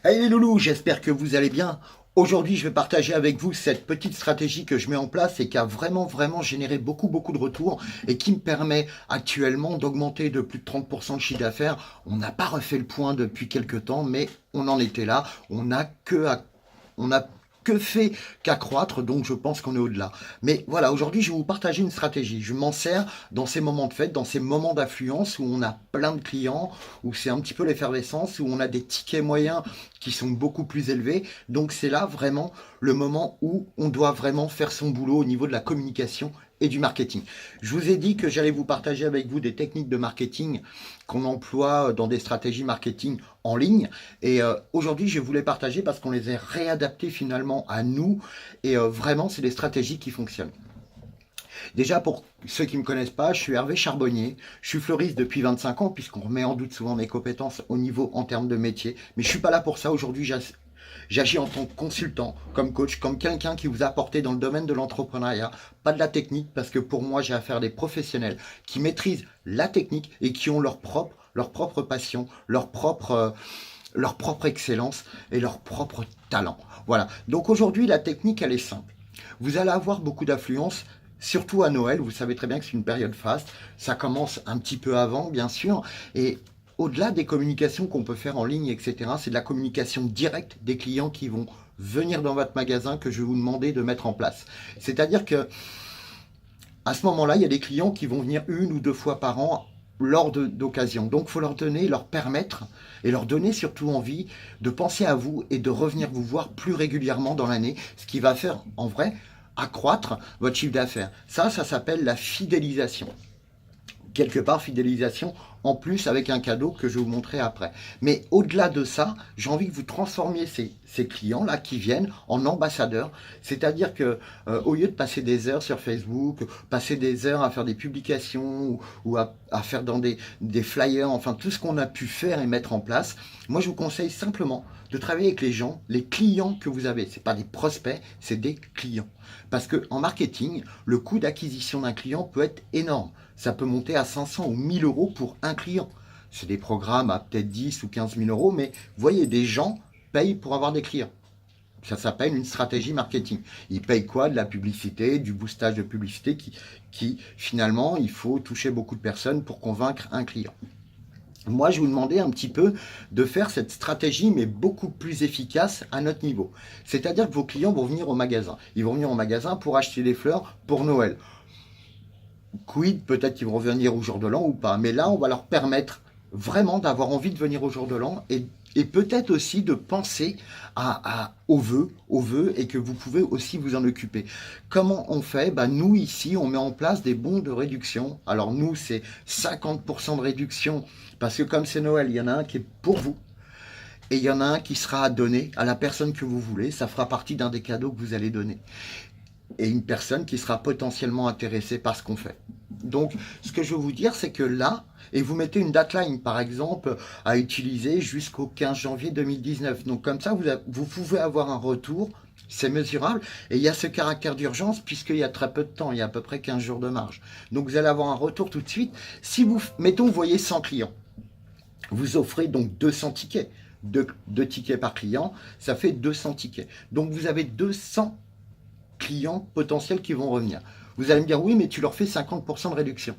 Hey les loulous, j'espère que vous allez bien. Aujourd'hui, je vais partager avec vous cette petite stratégie que je mets en place et qui a vraiment généré beaucoup de retours et qui me permet actuellement d'augmenter de plus de 30% le chiffre d'affaires. On n'a pas refait le point depuis quelques temps, mais on en était là. On n'a que fait qu'accroître, donc je pense qu'on est au-delà. Mais voilà, aujourd'hui, je vais vous partager une stratégie. Je m'en sers dans ces moments de fête, dans ces moments d'affluence où on a plein de clients, où c'est un petit peu l'effervescence, où on a des tickets moyens qui sont beaucoup plus élevés. Donc c'est là vraiment le moment où on doit vraiment faire son boulot au niveau de la communication et du marketing. Je vous ai dit que j'allais vous partager avec vous des techniques de marketing qu'on emploie dans des stratégies marketing en ligne. Et aujourd'hui, je voulais partager parce qu'on les a réadaptées finalement à nous. Et vraiment, c'est des stratégies qui fonctionnent. Déjà, pour ceux qui ne me connaissent pas, je suis Hervé Charbonnier. Je suis fleuriste depuis 25 ans, puisqu'on remet en doute souvent mes compétences au niveau en termes de métier. Mais je ne suis pas là pour ça. Aujourd'hui, j'agis en tant que consultant, comme coach, comme quelqu'un qui vous a apporté dans le domaine de l'entrepreneuriat, pas de la technique, parce que pour moi, j'ai affaire à des professionnels qui maîtrisent la technique et qui ont leur propre passion, leur propre excellence et leur propre talent. Voilà. Donc aujourd'hui, la technique, elle est simple. Vous allez avoir beaucoup d'affluence, surtout à Noël. Vous savez très bien que c'est une période faste. Ça commence un petit peu avant, bien sûr. Et au-delà des communications qu'on peut faire en ligne, etc., c'est de la communication directe des clients qui vont venir dans votre magasin que je vais vous demander de mettre en place. C'est-à-dire que à ce moment-là, il y a des clients qui vont venir une ou deux fois par an lors d'occasions. Donc, il faut leur donner, leur permettre et leur donner surtout envie de penser à vous et de revenir vous voir plus régulièrement dans l'année, ce qui va faire en vrai accroître votre chiffre d'affaires. Ça s'appelle la fidélisation. Quelque part, fidélisation en plus avec un cadeau que je vais vous montrer après. Mais au-delà de ça, j'ai envie que vous transformiez ces clients-là qui viennent en ambassadeurs. C'est-à-dire que au lieu de passer des heures sur Facebook, passer des heures à faire des publications ou à faire dans des flyers, enfin tout ce qu'on a pu faire et mettre en place, moi je vous conseille simplement de travailler avec les gens, les clients que vous avez. Ce n'est pas des prospects, c'est des clients. Parce qu'en marketing, le coût d'acquisition d'un client peut être énorme. Ça peut monter à 500 ou 1000 euros pour un client. C'est des programmes à peut-être 10 ou 15 000 euros, mais vous voyez, des gens payent pour avoir des clients. Ça s'appelle une stratégie marketing. Ils payent quoi? De la publicité, du boostage de publicité qui finalement, il faut toucher beaucoup de personnes pour convaincre un client. Moi, je vous demandais un petit peu de faire cette stratégie, mais beaucoup plus efficace à notre niveau. C'est-à-dire que vos clients vont venir au magasin. Ils vont venir au magasin pour acheter des fleurs pour Noël. Quid, peut-être qu'ils vont revenir au jour de l'an ou pas. Mais là, on va leur permettre vraiment d'avoir envie de venir au jour de l'an et peut-être aussi de penser aux vœux et que vous pouvez aussi vous en occuper. Comment on fait? Nous, ici, on met en place des bons de réduction. Alors nous, c'est 50% de réduction parce que comme c'est Noël, il y en a un qui est pour vous. Et il y en a un qui sera à donner à la personne que vous voulez. Ça fera partie d'un des cadeaux que vous allez donner. Et une personne qui sera potentiellement intéressée par ce qu'on fait. Donc, ce que je veux vous dire, c'est que là, et vous mettez une deadline, par exemple, à utiliser jusqu'au 15 janvier 2019. Donc, comme ça, vous pouvez avoir un retour, c'est mesurable, et il y a ce caractère d'urgence, puisqu'il y a très peu de temps, il y a à peu près 15 jours de marge. Donc, vous allez avoir un retour tout de suite. Si vous, mettons, vous voyez 100 clients, vous offrez donc 200 tickets. Deux tickets par client, ça fait 200 tickets. Donc, vous avez 200 clients potentiels qui vont revenir. Vous allez me dire, oui, mais tu leur fais 50% de réduction.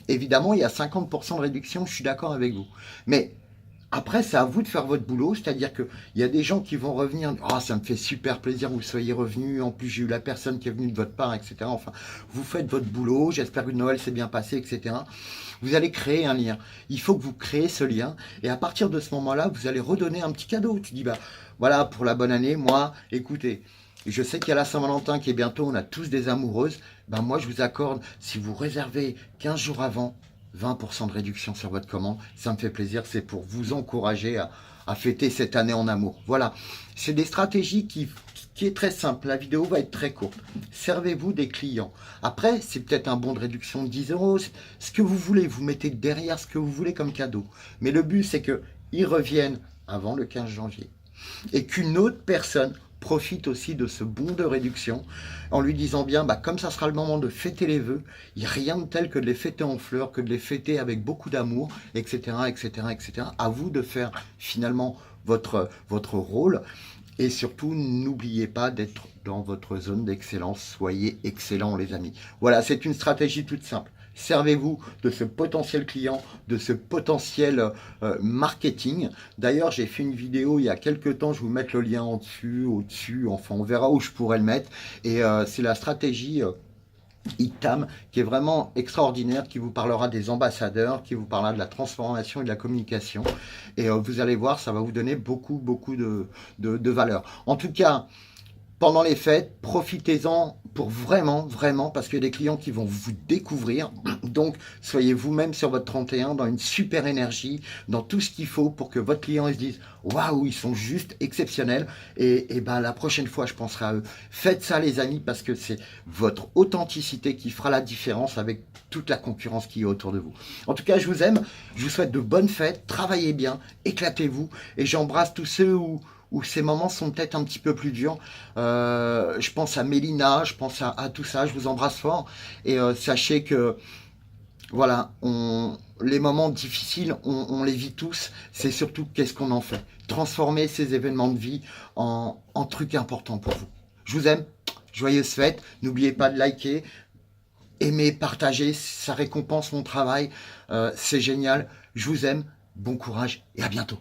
Évidemment, il y a 50% de réduction, je suis d'accord avec vous. Mais après, c'est à vous de faire votre boulot, c'est-à-dire qu'il y a des gens qui vont revenir, oh, ça me fait super plaisir que vous soyez revenus, en plus j'ai eu la personne qui est venue de votre part, etc. Enfin, vous faites votre boulot, j'espère que Noël s'est bien passé, etc. Vous allez créer un lien. Il faut que vous créez ce lien, et à partir de ce moment-là, vous allez redonner un petit cadeau. Tu dis, voilà, pour la bonne année, moi, écoutez, je sais qu'il y a la Saint-Valentin qui est bientôt, on a tous des amoureuses. Moi, je vous accorde, si vous réservez 15 jours avant, 20% de réduction sur votre commande. Ça me fait plaisir, c'est pour vous encourager à fêter cette année en amour. Voilà, c'est des stratégies qui est très simple. La vidéo va être très courte. Servez-vous des clients. Après, c'est peut-être un bon de réduction de 10 euros. Ce que vous voulez, vous mettez derrière ce que vous voulez comme cadeau. Mais le but, c'est qu'ils reviennent avant le 15 janvier. Et qu'une autre personne profite aussi de ce bon de réduction en lui disant bien, bah, comme ça sera le moment de fêter les vœux, il n'y a rien de tel que de les fêter en fleurs, que de les fêter avec beaucoup d'amour, etc., etc., etc. À vous de faire finalement votre rôle. Et surtout, n'oubliez pas d'être dans votre zone d'excellence. Soyez excellents, les amis. Voilà, c'est une stratégie toute simple. Servez-vous de ce potentiel client, de ce potentiel marketing. D'ailleurs, j'ai fait une vidéo il y a quelques temps, je vais vous mettre le lien en dessus, au-dessus, enfin on verra où je pourrais le mettre. Et c'est la stratégie ITAM, qui est vraiment extraordinaire, qui vous parlera des ambassadeurs, qui vous parlera de la transformation et de la communication. Et vous allez voir, ça va vous donner beaucoup, beaucoup de valeur. En tout cas, pendant les fêtes, profitez-en pour vraiment, vraiment, parce qu'il y a des clients qui vont vous découvrir. Donc, soyez vous-même sur votre 31 dans une super énergie, dans tout ce qu'il faut pour que votre client il se dise waouh, ils sont juste exceptionnels. Et ben, la prochaine fois, je penserai à eux. Faites ça, les amis, parce que c'est votre authenticité qui fera la différence avec toute la concurrence qui est autour de vous. En tout cas, je vous aime. Je vous souhaite de bonnes fêtes. Travaillez bien, éclatez-vous. Et j'embrasse tous ceux où ces moments sont peut-être un petit peu plus durs. Je pense à Mélina, je pense à tout ça, je vous embrasse fort. Et sachez que, voilà, les moments difficiles, on les vit tous. C'est surtout qu'est-ce qu'on en fait. Transformer ces événements de vie en trucs importants pour vous. Je vous aime, joyeuses fêtes. N'oubliez pas de liker, aimer, partager, ça récompense mon travail. C'est génial. Je vous aime, bon courage et à bientôt.